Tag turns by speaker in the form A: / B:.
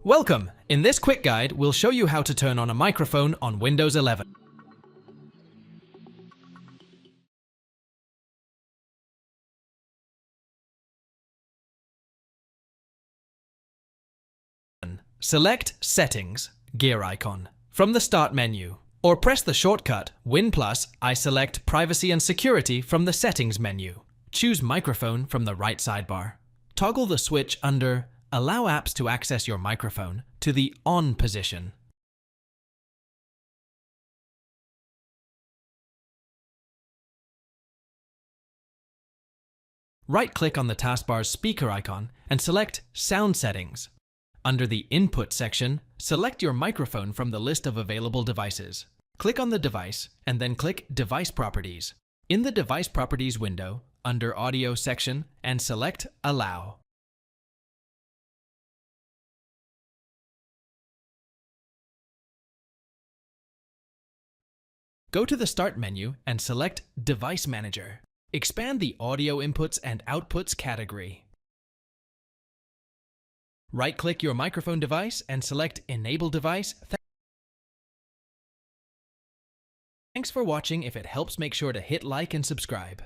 A: Welcome! In this quick guide, we'll show you how to turn on a microphone on Windows 11. Select Settings, gear icon, from the Start menu, or press the shortcut Win+, I select Privacy and Security from the Settings menu. Choose Microphone from the right sidebar. Toggle the switch under Allow apps to access your microphone to the On position. Right-click on the taskbar's speaker icon and select Sound Settings. Under the Input section, select your microphone from the list of available devices. Click on the device and then click Device Properties. In the Device Properties window, under Audio section, and select Allow. Go to the Start menu and select Device Manager. Expand the Audio Inputs and Outputs category. Right-click your microphone device and select Enable Device. Thanks for watching. If it helps, make sure to hit like and subscribe.